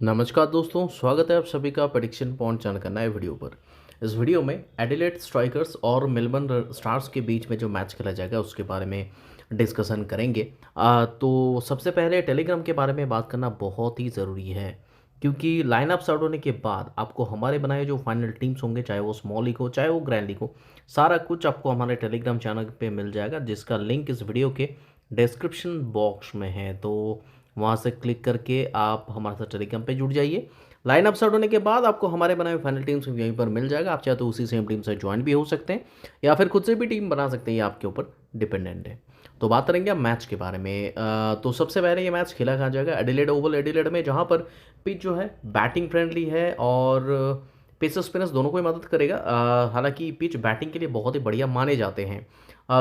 नमस्कार दोस्तों, स्वागत है आप सभी का प्रेडिक्शन पॉइंट जानने का नए वीडियो पर। इस वीडियो में एडिलेड स्ट्राइकर्स और मेलबर्न स्टार्स के बीच में जो मैच खेला जाएगा उसके बारे में डिस्कशन करेंगे। तो सबसे पहले टेलीग्राम के बारे में बात करना बहुत ही ज़रूरी है, क्योंकि लाइनअप्स आउट होने के बाद आपको हमारे बनाए जो फाइनल टीम्स होंगे, चाहे वो स्मॉल लीग हो चाहे वो ग्रैंड लीग हो, सारा कुछ आपको हमारे टेलीग्राम चैनल पे मिल जाएगा, जिसका लिंक इस वीडियो के डिस्क्रिप्शन बॉक्स में है। तो वहाँ से क्लिक करके आप हमारे साथ टेलीग्राम पे जुड़ जाइए। लाइन अप सेट होने के बाद आपको हमारे बनाए हुए फाइनल टीम्स यहीं पर मिल जाएगा। आप चाहे तो उसी सेम टीम से ज्वाइन भी हो सकते हैं या फिर खुद से भी टीम बना सकते हैं, ये आपके ऊपर डिपेंडेंट है। तो बात करेंगे अब मैच के बारे में। तो सबसे पहले ये मैच खेला कहाँ जाएगा? एडिलेड ओवल एडिलेड में, जहाँ पर पिच जो है बैटिंग फ्रेंडली है और पेसर स्पिनर्स दोनों को ही मदद करेगा। हालांकि पिच बैटिंग के लिए बहुत ही बढ़िया माने जाते हैं।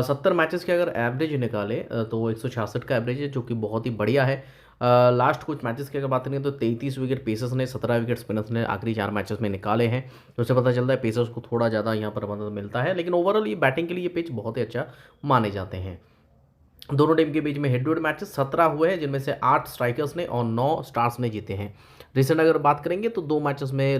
70 मैचेस के अगर एवरेज निकाले तो 166 का एवरेज है, जो कि बहुत ही बढ़िया है। लास्ट कुछ मैचेस की अगर बात करें तो 33 विकेट पेसर्स ने, 17 विकेट स्पिनर्स ने आखिरी 4 मैचेस में निकाले हैं। तो उससे पता चलता है पेसर्स को थोड़ा ज़्यादा यहाँ पर मदद मिलता है, लेकिन ओवरऑल ये बैटिंग के लिए पिच बहुत ही अच्छा माने जाते हैं। दोनों टीम के बीच में हेड टू हेड मैचेस 17 हुए हैं, जिनमें से 8 स्ट्राइकर्स ने और 9 स्टार्स ने जीते हैं। रिसेंट अगर बात करेंगे तो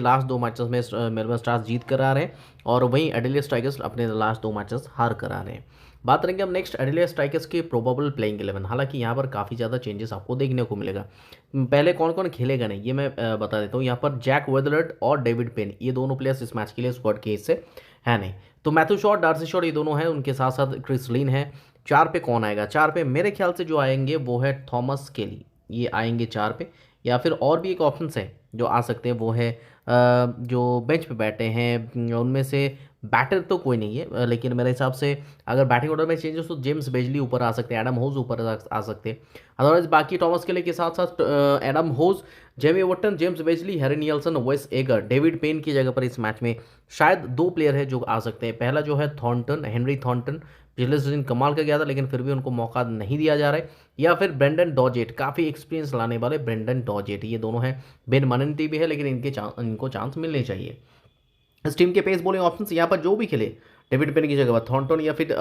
लास्ट दो मैचेस में मेलबर्न स्टार्स जीत कर आ रहे हैं और वहीं एडिलेड स्ट्राइकर्स अपने लास्ट 2 मैचेस हार कर आ रहे हैं। बात करेंगे अब नेक्स्ट एडिलेड स्ट्राइकर्स के प्रोबेबल प्लेइंग 11। हालांकि यहाँ पर काफ़ी ज़्यादा चेंजेस आपको देखने को मिलेगा। पहले कौन कौन खेलेगा नहीं ये मैं बता देता हूँ। यहाँ पर जैक वेदलर्ड और डेविड पेन, ये दोनों प्लेयर्स इस मैच के लिए स्क्वाड के हिस्से है नहीं। तो मैथ्यू शॉट, डार्सी शॉट, ये दोनों हैं। उनके साथ साथ क्रिस लीन है। 4 पे कौन आएगा? 4 पे मेरे ख्याल से जो आएंगे वो है थॉमस केली, ये आएंगे 4 पे। या फिर और भी एक ऑप्शन है जो आ सकते हैं, वो है जो बेंच पे बैठे हैं उनमें से बैटर तो कोई नहीं है, लेकिन मेरे हिसाब से अगर बैटिंग ऑर्डर में चेंजेस तो जेम्स बेजली ऊपर आ सकते हैं, एडम होज ऊपर आ सकते हैं। अदरवाइज बाकी टॉमस केले के साथ साथ एडम होज, जेमी ओवटन, जेम्स बेजली, हैरी नियल्सन, वेस एगर, डेविड पेन की जगह पर इस मैच में शायद 2 प्लेयर है जो आ सकते हैं। पहला जो है थॉर्नटन, हेनरी थॉर्नटन, पिछले सीजन कमाल का गया था लेकिन फिर भी उनको मौका नहीं दिया जा रहा है। या फिर ब्रेंडन डॉजेट, काफ़ी एक्सपीरियंस लाने वाले ब्रेंडन डॉजेट, ये दोनों हैं। बेन मनंती भी है, लेकिन इनको चांस मिलने चाहिए। इस टीम के पेस बॉलिंग ऑप्शंस यहाँ पर जो भी खेले, डेविड पेन की जगह पर थॉर्नटन या फिर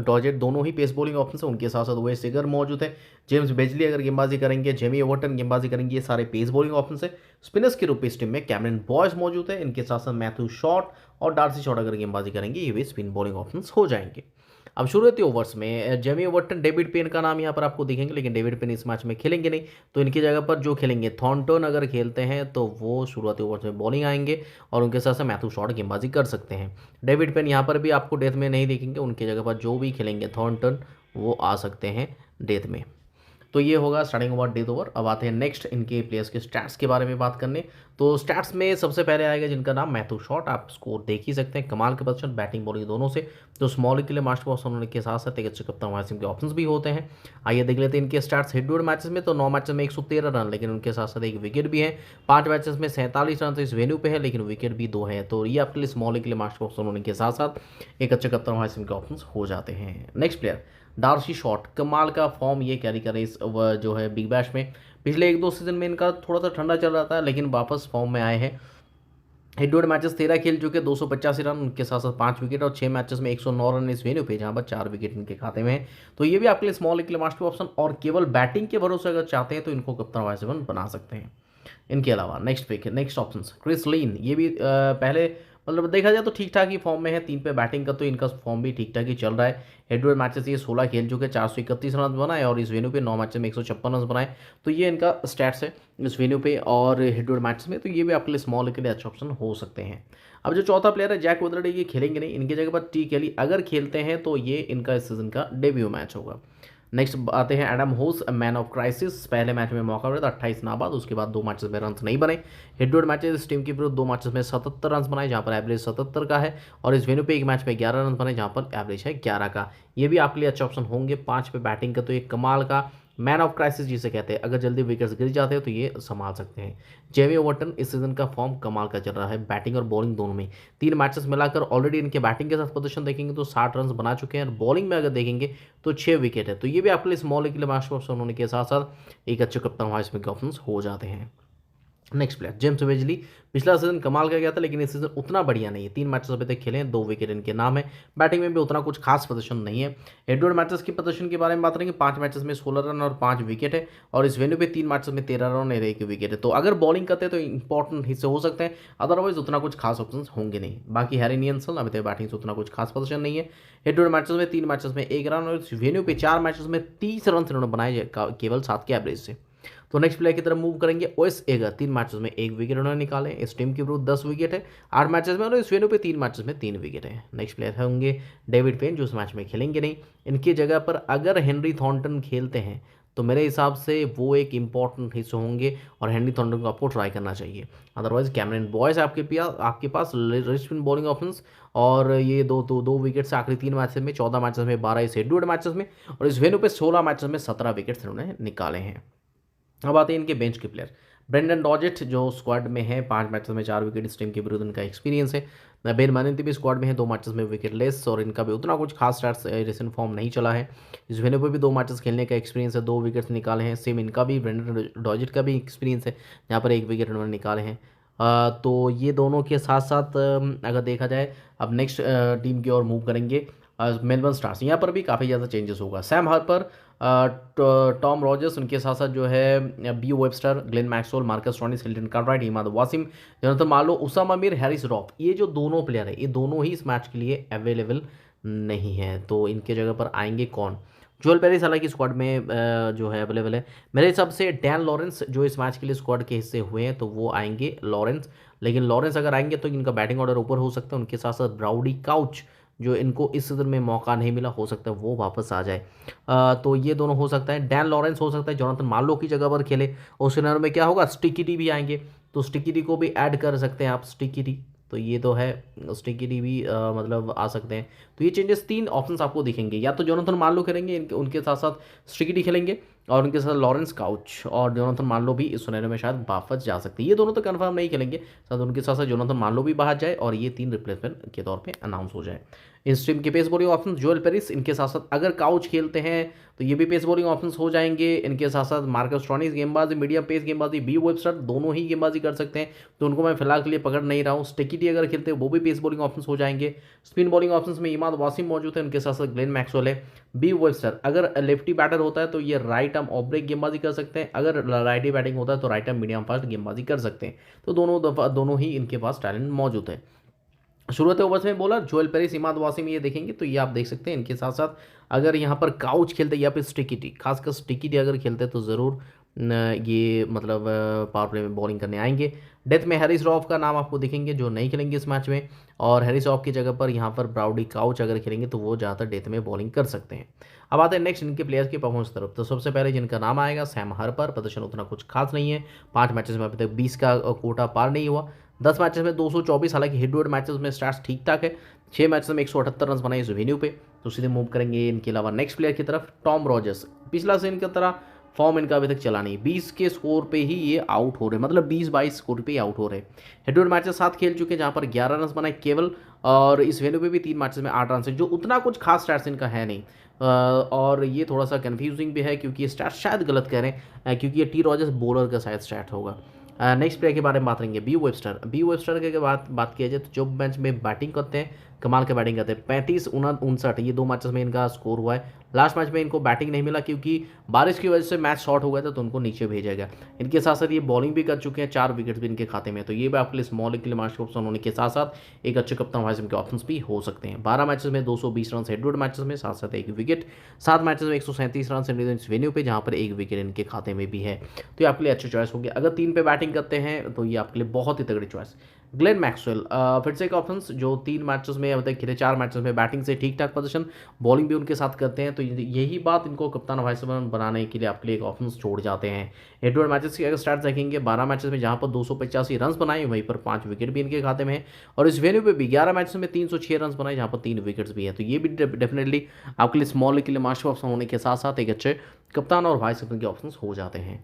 डॉजेट, दोनों ही पेस बॉलिंग ऑप्शन है। उनके साथ साथ वेस सिगर मौजूद है। जेम्स बेजली अगर गेंदबाजी करेंगे, जेमी ओवटन गेंदबाजी करेंगे, ये सारे पेस बॉलिंग ऑप्शन है। स्पिनर्स के रूप में इस टीम में कैमरन बॉयस मौजूद है। इनके साथ साथ मैथ्यू शॉट और डार्सी शॉट अगर गेंदबाजी करेंगे, ये भी स्पिन बॉलिंग ऑप्शन हो जाएंगे। अब शुरुआती ओवर्स में जेमी ओवटन, डेविड पेन का नाम यहाँ पर आपको दिखेंगे, लेकिन डेविड पेन इस मैच में खेलेंगे नहीं। तो इनकी जगह पर जो खेलेंगे, थॉर्नटन अगर खेलते हैं तो वो शुरुआती ओवर्स में बॉलिंग आएंगे और उनके साथ साथ मैथ्यू शॉट गेंदबाजी कर सकते हैं। डेविड पेन यहाँ पर भी आपको डेथ में नहीं दिखेंगे। उनकी जगह पर जो भी खेलेंगे थॉर्नटन, वो आ सकते हैं डेथ में। तो ये होगा स्टार्टिंग ओवर, डेथ ओवर। अब आते हैं नेक्स्ट इनके प्लेयर्स के स्टैट्स के बारे में बात करने। तो स्टैट्स में सबसे पहले आएगा जिनका नाम मैथ्यू शॉट। आप स्कोर देख ही सकते हैं, कमाल के प्रदर्शन बैटिंग बॉलिंग दोनों से। तो स्मॉल के लिए मास्टर बॉस होने के साथ साथ एक अच्छे कप्तान वाइसिंग के ऑप्शंस भी होते हैं। आइए देख लेते हैं इनके stats head to head matches में। तो 9 मैचेस में 113 रन, लेकिन उनके साथ साथ एक विकेट भी है। 5 मैचेस में 47 रन तो इस वेन्यू पे है, लेकिन विकेट भी 2 है। तो ये आपके लिए स्मॉल के लिए मास्टर बॉस होने के साथ साथ एक अच्छे कप्तान वाइसिंग के ऑप्शंस हो जाते हैं। नेक्स्ट प्लेयर डार्सी शॉट, कमाल का फॉर्म ये कैरी करे इस जो है बिग बैश में। पिछले 1-2 सीजन में इनका थोड़ा सा ठंडा चल रहा था, लेकिन वापस फॉर्म में आए हैं। हेड टू हेड मैचेस 13 खेल चुके, 285 रन, उनके साथ साथ 5 विकेट और 6 मैचेस में 109 रन इस वेन्यू पे, जहाँ पर 4 विकेट इनके खाते में है। तो ये भी आपके लिए स्मॉल के लिए मास्टर ऑप्शन, और केवल बैटिंग के भरोसे अगर चाहते हैं तो इनको कप्तान वाइस वन बना सकते हैं। इनके अलावा next pick, next option Chris Lynn, ये भी पहले मतलब देखा जाए तो ठीक ठाक ही फॉर्म में है। 3 पे बैटिंग का तो इनका फॉर्म भी ठीक ठाक ही चल रहा है। हेड टू हेड मैचेस ये 16 खेल चुके, 431 रन बनाए और इस वेन्यू पे 9 मैचेस में 156 रन बनाए। तो ये इनका स्टैट्स है इस वेन्यू पे और हेड टू हेड मैचेस में। तो ये भी आपके लिए स्मॉल के लिए अच्छा ऑप्शन हो सकते हैं। अब जो चौथा प्लेयर है जैक वेदरडे, ये खेलेंगे नहीं। इनकी जगह पर टी केली अगर खेलते हैं तो ये इनका इस सीजन का डेब्यू मैच होगा। नेक्स्ट आते हैं एडम होस, मैन ऑफ क्राइसिस। पहले मैच में मौका मिला था 28 नाबाद, उसके बाद 2 मैचेस में रन नहीं बने। हेड टू हेड मैचेस इस टीम के विरुद्ध 2 मैचेस में 77 रन बनाए, जहां पर एवरेज 77 का है, और इस वेन्यू पे एक मैच में 11 रन बने, जहां पर एवरेज है 11 का। ये भी आपके लिए अच्छा ऑप्शन होंगे। 5 पे बैटिंग का तो एक कमाल का मैन ऑफ क्राइसिस जिसे कहते हैं, अगर जल्दी विकेट्स गिर जाते हैं तो ये संभाल सकते हैं। जेमी ओवटन, इस सीजन का फॉर्म कमाल का चल रहा है बैटिंग और बॉलिंग दोनों में। 3 मैचेस मिलाकर ऑलरेडी इनके बैटिंग के साथ प्रदर्शन देखेंगे तो 60 रन बना चुके हैं, और बॉलिंग में अगर देखेंगे तो 6 विकेट है। तो ये भी आपके लिए स्मॉल के लिए मास्टर ऑप्शन होने के साथ साथ एक अच्छे कप्तान वाइस में ऑप्शन हो जाते हैं। नेक्स्ट प्लेयर जेम्स वेजली, पिछला सीजन कमाल का गया था लेकिन इस सीजन उतना बढ़िया नहीं है। 3 मैचेस अभी तक खेले हैं, 2 विकेट इनके नाम है। बैटिंग में भी उतना कुछ खास प्रदर्शन नहीं है। हेड टू हेड मैचेस की प्रदर्शन के बारे में बात करेंगे, 5 मैचेस में 16 रन और 5 विकेट है, और इस वेन्यू पे 3 मैचेस में 13 रन और 1 विकेट है। तो अगर बॉलिंग करते हैं तो इंपॉर्टेंट हिस्से हो सकते हैं, अदरवाइज उतना कुछ खास ऑप्शन होंगे नहीं। बाकी हैरी नियंसन अभी तक बैटिंग से उतना कुछ खास प्रदर्शन नहीं है। हेड टू हेड मैचेस में 3 मैचेस में 1 रन और इस वेन्यू पे 4 मैचेस में 30 रन इन्होंने बनाए केवल 7 के एवरेज से। तो नेक्स्ट प्लेयर की तरफ मूव करेंगे, ओएस एगर, 3 मैचेस में 1 विकेट उन्होंने निकाले। इस टीम के विरुद्ध 10 विकेट है 8 मैचेस में, और इस वेन्यू पे 3 मैचेस में 3 विकेट है। नेक्स्ट प्लेयर होंगे डेविड पेन, जो इस मैच में खेलेंगे नहीं। इनकी जगह पर अगर हेनरी थॉर्नटन खेलते हैं तो मेरे हिसाब से वो एक इंपॉर्टेंट हिस्सा होंगे और हेनरी थॉर्नटन को आपको ट्राई करना चाहिए। अदरवाइज कैमरन बॉयस आपके पास रिस्ट इन बॉलिंग ऑप्शंस, और ये दो विकेट से आखिरी 3 मैचेस में 14 मैचेस में 12 इस हेड टू हेड मैचेस में, और इस वेन्यू पे 16 मैचेस में 17 विकेट इन्होंने निकाले हैं। अब आते हैं इनके बेंच के प्लेयर, ब्रेंडन डॉजेट जो स्क्वाड में है, 5 मैचेस में 4 विकेट इस टीम के विरुद्ध इनका एक्सपीरियंस है। बेन मानिंती भी स्क्वाड में है, 2 मैचेस में विकेट लेस, और इनका भी उतना कुछ खास स्टार्ट रिसेंट फॉर्म नहीं चला है। इस वेन्यू पर भी 2 मैचेस खेलने का एक्सपीरियंस है, 2 विकेट्स निकाले हैं। सेम इनका भी ब्रेंडन डॉजेट का भी एक्सपीरियंस है, जहाँ पर 1 विकेट इन्होंने निकाले हैं। तो ये दोनों के साथ साथ अगर देखा जाए, अब नेक्स्ट टीम की ओर मूव करेंगे, मेलबर्न स्टार्स। यहाँ पर भी काफ़ी ज़्यादा चेंजेस होगा। सैम हार्पर, टॉम रॉजर्स, उनके साथ साथ जो है Beau Webster, Glenn Maxwell, Marcus Stoinis, Hilton Cartwright, Imad Wasim, Jonathan Merlo, Usama Mir, Haris Rauf, ये जो दोनों प्लेयर है ये दोनों ही इस मैच के लिए अवेलेबल नहीं है। तो इनके जगह पर आएंगे कौन? जोएल पेरिस हालांकि स्क्वाड में जो है अवेलेबल है। मेरे हिसाब से डैन लॉरेंस जो इस मैच के लिए स्क्वाड के हिस्से हुए हैं तो वो आएंगे लॉरेंस, लेकिन लॉरेंस अगर आएंगे तो इनका बैटिंग ऑर्डर ऊपर हो सकता है। उनके साथ साथ ब्राउडी काउच, जो इनको इस सीजन में मौका नहीं मिला, हो सकता है वो वापस आ जाए। तो ये दोनों हो सकता है। डैन लॉरेंस हो सकता है जोनाथन मार्लो की जगह पर खेले। उस सिनेरियो में क्या होगा, स्टिकी डी भी आएंगे, तो स्टिकी डी को भी ऐड कर सकते हैं आप, स्टिकी डी, तो ये तो है, स्टिकी डी भी मतलब आ सकते हैं। तो ये चेंजेस 3 ऑप्शंस आपको दिखेंगे, या तो जोनाथन मार्लो खेलेंगे इनके उनके साथ साथ स्टिकी डी खेलेंगे, और उनके साथ लॉरेंस काउच और जोनाथन मार्लो भी इस सिनेरियो में शायद वापस जा सकते हैं। ये दोनों तो कंफर्म नहीं खेलेंगे, शायद उनके साथ साथ जोनाथन मार्लो भी बाहर जाए और ये 3 रिप्लेसमेंट के तौर पे अनाउंस हो जाए। इस टीम के pace bowling option Joel Paris, इनके साथ साथ अगर काउच खेलते हैं तो ये भी पेस बॉलिंग ऑप्शंस हो जाएंगे। इनके साथ साथ मार्कस स्टोइनिस गेंदबाजी, मीडियम पेस गेंदबाजी, बी वेबस्टर, दोनों ही गेंदबाजी कर सकते हैं, तो उनको मैं फिलहाल के लिए पकड़ नहीं रहा हूँ। स्टिकी डी अगर खेलते हैं वो भी पेस बॉलिंग ऑप्शंस हो जाएंगे। स्पिन बॉलिंग ऑप्शंस में इमाद वासिम मौजूद है, उनके साथ साथ ग्लेन मैक्सवेल है। बी वेबस्टर अगर लेफ्टी बैटर होता है तो ये राइट आर्म ऑफ ब्रेक गेंदबाजी कर सकते हैं, अगर राइटी बैटिंग होता है तो राइट आर्म मीडियम फास्ट गेंदबाजी कर सकते हैं। तो दोनों ही इनके पास टैलेंट मौजूद है। शुरुआती ओवर्स में बोला जोएल पेरिस, इमाद वासिम, ये देखेंगे तो ये आप देख सकते हैं। इनके साथ साथ अगर यहाँ पर काउच खेलते या फिर स्टिकी टी, खासकर स्टिकी टी अगर खेलते तो ज़रूर ये मतलब पावर प्ले में बॉलिंग करने आएंगे। डेथ में हैरिस रॉफ का नाम आपको दिखेंगे जो नहीं खेलेंगे इस मैच में, और हैरिस रॉफ की जगह पर यहाँ पर ब्राउडी काउच अगर खेलेंगे तो वो ज़्यादातर डेथ में बॉलिंग कर सकते हैं। अब आते हैं नेक्स्ट इनके प्लेयर्स की परफॉर्मेंस तरफ। तो सबसे पहले जिनका नाम आएगा सैम हार्पर, प्रदर्शन उतना कुछ खास नहीं है, 5 मैचेस में अभी तक 20 का कोटा पार नहीं हुआ, 10 मैचेस में 224, हालांकि हेड टू हेड मैचेस में स्टार्ट ठीक ठाक है, 6 मैचेस में 178 रन बनाए इस वेन्यू पे। तो सीधे मूव करेंगे इनके अलावा नेक्स्ट प्लेयर की तरफ, टॉम रॉजर्स। पिछला सीजन की तरह फॉर्म इनका अभी तक चला नहीं, 20 के स्कोर पे ही ये आउट हो रहे, मतलब 20-22 स्कोर पे ही आउट हो रहे। हेड टू हेड मैचेस 7 खेल चुके हैं जहाँ पर 11 रन बनाए केवल, और इस वेन्यू पे भी 3 मैचेस में 8 रन से, जो उतना कुछ खास स्टैट्स इनका है नहीं। और ये थोड़ा सा कन्फ्यूजिंग भी है क्योंकि ये स्टैट शायद गलत कह रहे हैं, क्योंकि ये टी रॉजर्स बॉलर का शायद स्टैट होगा। नेक्स्ट प्लेयर के बारे में बात करेंगे, बी वेबस्टर। बी वेबस्टर के बात किया जाए तो जो मैच में बैटिंग करते हैं, कमाल के बैटिंग करते हैं, 35-59 ये 2 मैचेस में इनका स्कोर हुआ है। लास्ट मैच में इनको बैटिंग नहीं मिला क्योंकि बारिश की वजह से मैच शॉर्ट हो गया था, तो उनको नीचे भेजा गया। इनके साथ साथ ये बॉलिंग भी कर चुके हैं, 4 विकेट भी इनके खाते में, तो ये भी आपके लिए स्मॉल के लिए मार्च ऑप्शन होने के साथ साथ एक अच्छे कप्तान वाइस के ऑप्शन भी हो सकते हैं। 12 मैचेस में 220 run head to head matches में, साथ साथ 1 विकेट, 7 मैचेस में 137 रन इस वेन्यू पे, जहाँ पर 1 विकेट इनके खाते में भी है। तो ये आपके लिए अच्छी चॉइस होगी। अगर 3 पे बैटिंग करते हैं तो ये आपके लिए बहुत ही तगड़ी चॉइस। ग्लेन मैक्सवेल फिर से एक ऑप्शन जो 3 मैचेस में अब तक खेले, 4 मैचेस में बैटिंग से ठीक ठाक प्रदर्शन, बॉलिंग भी उनके साथ करते हैं, तो यही बात इनको कप्तान वाइस बनाने के लिए आपके लिए एक ऑप्शन छोड़ जाते हैं। हेड टू हेड मैचेस की अगर स्टार्ट देखेंगे, 12 मैचेस में जहां पर 285 रन बनाए, वहीं पर 5 विकेट भी इनके खाते में है, और इस वेन्यू पे भी 11 मैचेस में 306 रन बनाए, जहां पर 3 विकेट्स भी हैं। तो ये भी डेफिनेटली आपके लिए स्मॉल के लिए मास्टर ऑप्शन होने के साथ साथ एक अच्छे कप्तान और वाइस कैप्टन के ऑप्शन हो जाते हैं।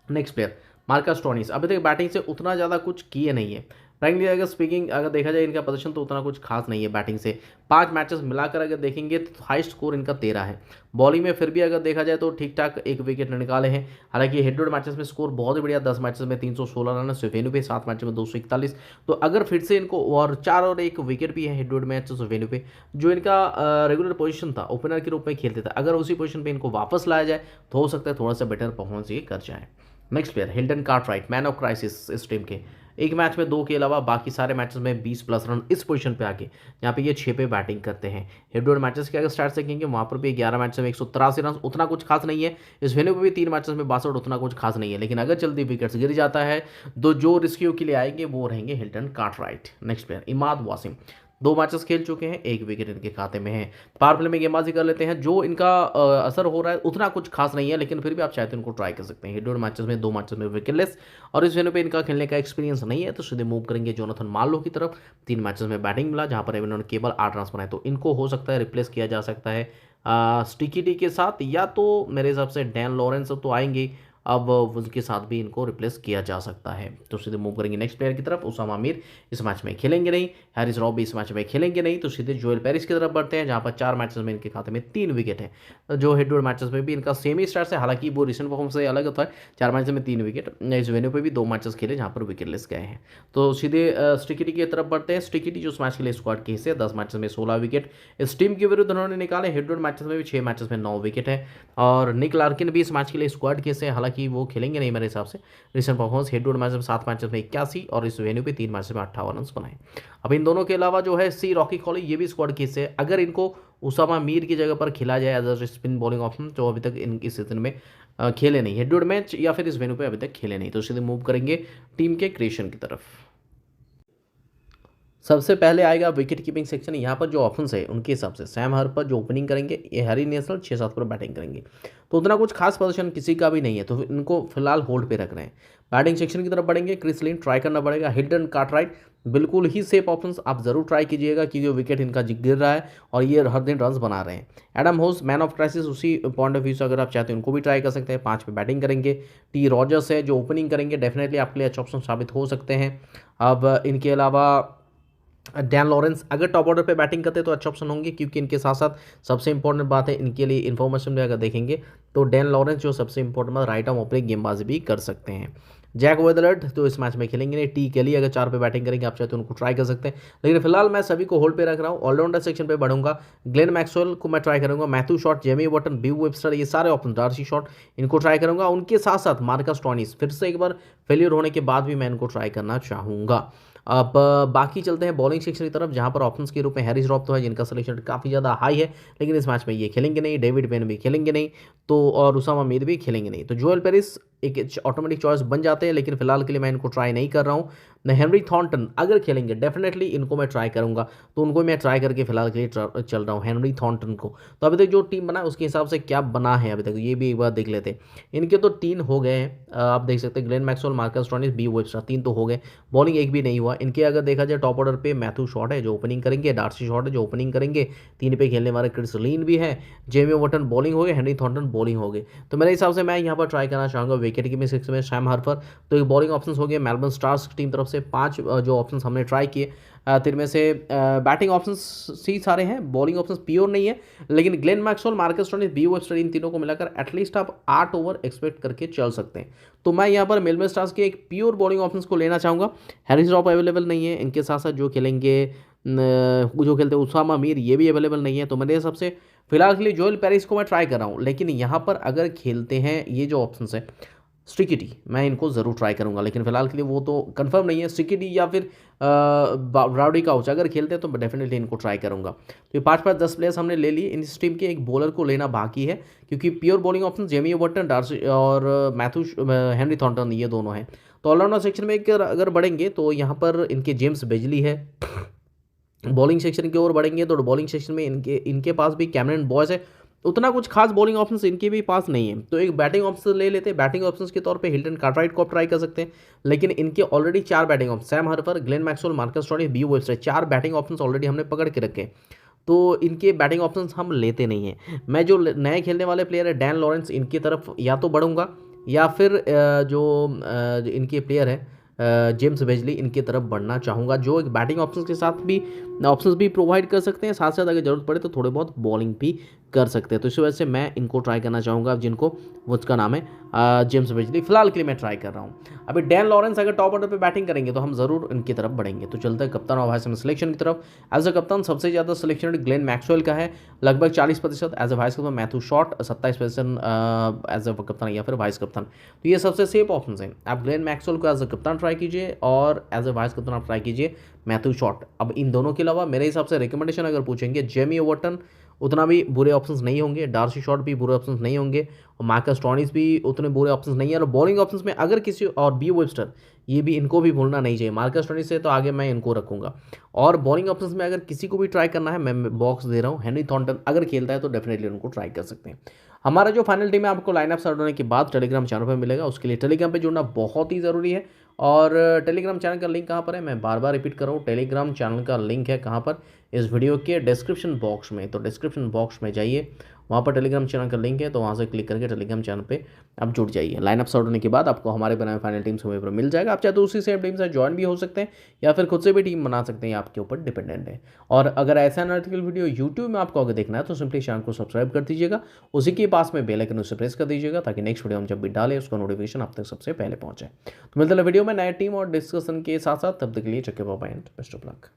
नेक्स्ट प्लेयर मार्कस स्टोइनिस, अभी तक बैटिंग से उतना ज़्यादा कुछ किए नहीं है, फ्रैंकली अगर स्पीकिंग अगर देखा जाए इनका प्रदर्शन तो उतना कुछ खास नहीं है बैटिंग से। 5 मैचेस मिलाकर अगर देखेंगे तो हाईएस्ट स्कोर इनका 13 है। बॉलिंग में फिर भी अगर देखा जाए तो ठीक ठाक एक विकेट निकाले हैं। हालांकि हेड टू हेड मैचेस में स्कोर बहुत ही बढ़िया, 10 मैचेस में 316 रन है सिर्फ पे, 7 मैचों में 241। तो अगर फिर से इनको और 4 और 1 विकेट भी है head to head match venue पे, जो इनका रेगुलर पोजीशन था ओपनर के रूप में खेलते थे, अगर उसी पोजीशन पे इनको वापस लाया जाए तो हो सकता है थोड़ा सा बेटर परफॉर्मेंस ये कर जाए। Next player Hilton Cartwright, man of crisis इस टीम के। एक मैच में 2 के अलावा बाकी सारे मैचेस में 20 प्लस रन इस पोजीशन पे आके, यहाँ पे ये 6 पे बैटिंग करते हैं। हेड टू हेड मैचेस के अगर स्टार्ट देखेंगे वहाँ पर भी 11 मैचेस में 183 रन, उतना कुछ खास नहीं है। इस वेन्यू पे भी 3 मैचेस में 62, उतना कुछ खास नहीं है। लेकिन अगर जल्दी विकेट्स गिर जाता है तो जो रिस्क्यू के लिए आएंगे वो रहेंगे Hilton Cartwright. Next player Imad Wasim, 2 matches खेल चुके हैं, 1 विकेट इनके खाते में है। पावर प्ले में गेंदबाजी कर लेते हैं, जो इनका असर हो रहा है उतना कुछ खास नहीं है, लेकिन फिर भी आप चाहते हैं उनको ट्राई कर सकते हैं। हेड टू हेड मैचेस में 2 मैचेस में विकेटलेस, और इस वेन्यू पे इनका खेलने का एक्सपीरियंस नहीं है, तो सीधे मूव करेंगे जोनाथन मार्लो की तरफ। 3 मैचेस में बैटिंग मिला जहां पर इन्होंने केवल 8 रन बनाए, तो इनको हो सकता है रिप्लेस किया जा सकता है स्टिकी डी के साथ, या तो मेरे हिसाब से डैन लॉरेंस तो आएंगे, अब उसके साथ भी इनको रिप्लेस किया जा सकता है। तो सीधे मूव करेंगे नेक्स्ट प्लेयर की तरफ। उसामा मीर इस मैच में खेलेंगे नहीं, हैरिस रॉब भी इस मैच में खेलेंगे नहीं, तो सीधे जोएल पेरिस की तरफ बढ़ते हैं, जहां पर 4 मैचेस में इनके खाते में 3 विकेट है। जो हेड टू हेड मैचेस में भी इनका सेमी स्टार्ट है, हालांकि वो रिसेंट परफॉर्मेंस से अलग होता है। 4 मैचेस में 3 विकेट, इस वेन्यू पर भी 2 मैचेस खेले जहां पर विकेटलेस गए हैं। तो सीधे स्टिकिटी की तरफ बढ़ते हैं। स्टिकिटी जो इस मैच के लिए स्क्वाड के हिस्से 10 मैचेस में 16 विकेट इस टीम के विरुद्ध उन्होंने निकाले। हेड टू हेड मैचेस में भी 6 मैचेस में 9 विकेट है। और निक लार्किन भी इस मैच के लिए स्क्वाड के हिस्से, हालांकि वो खेलेंगे नहीं मेरे हिसाब से। Recent performance head to head match में 7 मैचेस में 81 और इस वेन्यू पे 3 मैचेस में 58 रन बनाए। अब इन दोनों के अलावा जो है सी रॉकी कॉली, ये भी स्क्वाड के हिस्से, अगर इनको उसामा मीर की जगह पर खिला जाए as a spin bowling option, जो अभी तक इनकी सीजन में खेले नहीं हेड टू हेड मैच या फिर इस वेन्यू पे अभी तक खेले नहीं, तो सीधे मूव करेंगे टीम के क्रिएशन की तरफ। सबसे पहले आएगा विकेट कीपिंग सेक्शन। यहाँ पर जो ऑप्शंस है उनके हिसाब से सैम हर्पर जो ओपनिंग करेंगे, ये हैरी नेशनल 6-7 पर बैटिंग करेंगे, तो उतना कुछ खास पोजीशन किसी का भी नहीं है, तो इनको फिलहाल होल्ड पे रख रहे हैं। बैटिंग सेक्शन की तरफ बढ़ेंगे, क्रिस लिन ट्राई करना पड़ेगा। हिल्टन कार्टराइट बिल्कुल ही सेफ ऑप्शंस आप जरूर ट्राई कीजिएगा, क्योंकि विकेट इनका गिर रहा है और ये हर दिन रन बना रहे हैं। एडम होस मैन ऑफ क्राइसिस, उसी पॉइंट ऑफ व्यू से अगर आप चाहते हैं उनको भी ट्राई कर सकते हैं। 5 पे बैटिंग करेंगे। टी रॉजर्स है जो ओपनिंग करेंगे, डेफिनेटली आपके लिए अच्छा ऑप्शन साबित हो सकते हैं। अब इनके अलावा डैन लॉरेंस अगर टॉप ऑर्डर पे बैटिंग करते हैं तो अच्छा ऑप्शन होंगे, क्योंकि इनके साथ साथ सबसे इंपॉर्टेंट बात है इनके लिए इन्फॉर्मेशन में अगर देखेंगे तो डैन लॉरेंस जो सबसे इंपॉर्टेंट बात राइट आर्म ओपनिंग गेंदबाजी भी कर सकते हैं। जैक वेदरलट तो इस मैच में खेलेंगे नहीं। टी केली अगर 4 पे बैटिंग करेंगे, आप चाहे तो उनको ट्राई कर सकते हैं, लेकिन फिलहाल मैं सभी को होल्ड पे रख रहा हूँ। ऑलराउंडर सेक्शन पे बढ़ूंगा, ग्लेन मैक्सवेल को मैं ट्राई करूंगा, Matthew Short, Jamie Watton, Beau Webster, ये सारे ऑप्शन, डार्सी शॉट, इनको ट्राई करूंगा। उनके साथ साथ मार्कस स्टोइनिस फिर से एक बार फेलियर होने के बाद भी मैं इनको ट्राई करना चाहूँगा। अब बाकी चलते हैं बॉलिंग सेक्शन की तरफ, जहां पर ऑप्शंस के रूप में हैरिस रॉब तो है जिनका सिलेक्शन काफ़ी ज़्यादा हाई है, लेकिन इस मैच में ये खेलेंगे नहीं। डेविड पेन भी खेलेंगे नहीं, तो और उसामा मीर भी खेलेंगे नहीं, तो जोएल पेरिस एक ऑटोमेटिक चॉइस बन जाते हैं, लेकिन फिलहाल के लिए मैं इनको ट्राई नहीं कर रहा हूँ। हेनरी थॉर्नटन अगर खेलेंगे डेफिनेटली इनको मैं ट्राई करूंगा, तो उनको मैं ट्राई करके फिलहाल के लिए चल रहा हूँ हेनरी थॉर्नटन को। तो अभी तक जो टीम बना है उसके हिसाब से क्या बना है अभी तक ये भी एक बार देख लेते हैं। इनके तो 3 हो गए हैं, आप देख सकते हैं, Glenn Maxwell, Marcus Stoinis, B Webster, 3 तो हो गए। बॉलिंग एक भी नहीं हुआ इनके। अगर देखा जाए टॉप ऑर्डर पे मैथ्यू शॉट है जो ओपनिंग करेंगे, डार्सी शॉट है जो ओपनिंग करेंगे, 3 पे खेलने वाले क्रिस लिन भी है, जेमी वॉटन बॉलिंग हो गए, हेनरी थॉर्नटन बॉलिंग हो गए। तो मेरे हिसाब से मैं यहाँ पर ट्राई करना चाहूँगा विकेट कीपिंग सेक्शन में सैम हर्पर। तो एक बॉलिंग ऑप्शन हो गए मेलबर्न स्टार्स की टीम तरफ से 5 जो ऑप्शंस हमने ट्राई किए, 3 में से बैटिंग ऑप्शंस सी सारे हैं, बॉलिंग ऑप्शंस प्योर नहीं है, लेकिन Glenn Maxwell, Marcus Stoinis, B Webster, इन तीनों को मिलाकर एटलीस्ट आप 8 ओवर एक्सपेक्ट करके चल सकते हैं। तो मैं यहाँ पर मेलबर्न स्टार्स के एक प्योर बॉलिंग ऑप्शंस को लेना चाहूँगा। हैरिस रॉब अवेलेबल नहीं है, इनके साथ साथ जो खेलेंगे जो खेलते हैं उसामा मीर, ये भी अवेलेबल नहीं है, तो मेरे हिसाब से फिलहाल के लिए जोएल पेरिस को मैं ट्राई कर रहा हूँ। लेकिन यहाँ पर अगर खेलते हैं ये जो ऑप्शंस है स्टिकिटी, मैं इनको ज़रूर ट्राई करूंगा, लेकिन फिलहाल के लिए वो तो कंफर्म नहीं है। स्टिकिटी या फिर ब्राउडी काउच अगर खेलते हैं तो डेफिनेटली इनको ट्राई करूंगा। तो ये 5-5-10 प्लेयर्स हमने ले लिए। इस टीम के एक बॉलर को लेना बाकी है, क्योंकि pure bowling option Jamie Watton, Darcy और मैथ्यू हेनरी थॉर्नटन ये दोनों हैं। तो ऑलराउंडर सेक्शन में अगर बढ़ेंगे तो यहाँ पर इनके जेम्स बेजली है। बॉलिंग सेक्शन की ओर बढ़ेंगे तो बॉलिंग सेक्शन में इनके पास भी कैमरन बॉयस है, उतना कुछ खास बॉलिंग ऑप्शंस इनके भी पास नहीं है। तो एक बैटिंग ऑप्शन ले लेते हैं। बैटिंग ऑप्शंस के तौर पे हिल्टन कार्टराइट को आप ट्राई कर सकते हैं, लेकिन इनके already 4 batting option, Sam Harper, Glenn Maxwell, Marcus Stoinis, B Webster, 4 batting options already हमने पकड़ के रखे हैं, तो इनके बैटिंग ऑप्शंस हम लेते नहीं हैं। मैं जो नए खेलने वाले प्लेयर है डैन लॉरेंस, इनकी तरफ या तो बढ़ूंगा, या फिर जो इनके प्लेयर है जेम्स बेजली, इनकी तरफ बढ़ना चाहूँगा, जो एक बैटिंग ऑप्शंस के साथ भी ऑप्शंस भी प्रोवाइड कर सकते हैं, साथ साथ अगर ज़रूरत पड़े तो थोड़े बहुत बॉलिंग भी कर सकते हैं। तो इस वजह से मैं इनको ट्राई करना चाहूँगा, जिनको उसका नाम है जेम्स बेजली। फिलहाल के लिए मैं ट्राई कर रहा हूँ। अभी डैन लॉरेंस अगर टॉप ऑर्डर पे बैटिंग करेंगे तो हम ज़रूर इनकी तरफ बढ़ेंगे। तो चलते हैं कप्तान और वाइस कैप्टन सिलेक्शन की तरफ। एज अ कप्तान सबसे ज़्यादा सिलेक्शन ग्लेन मैक्सवेल का है, लगभग 40%। एज अ वाइस कप्तान मैथ्यू शॉट 27% एज अ कप्तान या फिर वाइस कप्तान। तो ये सबसे सेफ ऑप्शन हैं। आप ग्लेन मैक्सवेल को एज अ कप्तान ट्राई कीजिए और एज अ वाइस कप्तान आप ट्राई कीजिए मैथ्यू शॉट। अब इन दोनों के अलावा मेरे हिसाब से रिकमेंडेशन अगर पूछेंगे, जेमी ओवर्टन उतना भी बुरे ऑप्शंस नहीं होंगे, डार्सी शॉट भी बुरे ऑप्शंस नहीं होंगे, और मार्कस स्टोइनिस भी उतने बुरे ऑप्शंस नहीं है। और बॉलिंग ऑप्शंस में अगर किसी और बी वेबस्टर, ये भी इनको भी भूलना नहीं चाहिए, मार्कस स्टोइनिस से तो आगे मैं इनको रखूंगा। और बॉलिंग ऑप्शंस में अगर किसी को भी ट्राई करना है, मैं बॉक्स दे रहा हूँ, हेनरी थॉर्नटन अगर खेलता है तो डेफिनेटली उनको ट्राई कर सकते हैं। हमारा जो फाइनल टीम है आपको लाइनअप सर्ट होने के बाद टेलीग्राम चैनल पर मिलेगा, उसके लिए टेलीग्राम पर जुड़ना बहुत ही ज़रूरी है। और टेलीग्राम चैनल का लिंक कहाँ पर है, मैं बार बार रिपीट कर रहा हूँ, टेलीग्राम चैनल का लिंक है कहाँ पर, इस वीडियो के डिस्क्रिप्शन बॉक्स में। तो डिस्क्रिप्शन बॉक्स में जाइए, वहाँ पर टेलीग्राम चैनल का लिंक है, तो वहाँ से क्लिक करके टेलीग्राम चैनल पे आप जुड़ जाइए। लाइनअप सॉर्ट होने के बाद आपको हमारे बनाए फाइनल टीम्स वहीं पर मिल जाएगा। आप चाहे तो उसी सेम टीम से ज्वाइन भी हो सकते हैं या फिर खुद से भी टीम बना सकते हैं, आपके ऊपर डिपेंडेंट है। और अगर ऐसा एनालिटिकल वीडियो यूट्यूब में आपको अगर देखना है तो सिंपली चैनल को सब्सक्राइब कर दीजिएगा, उसी के पास में बेल आइकन उसे प्रेस कर दीजिएगा, ताकि नेक्स्ट वीडियो हम जब भी डालें उसका नोटिफिकेशन आप तक सबसे पहले पहुंचे। तो मिलते हैं वीडियो में नए टीम और डिस्कशन के साथ साथ, तब तक के लिए check bye and best of luck.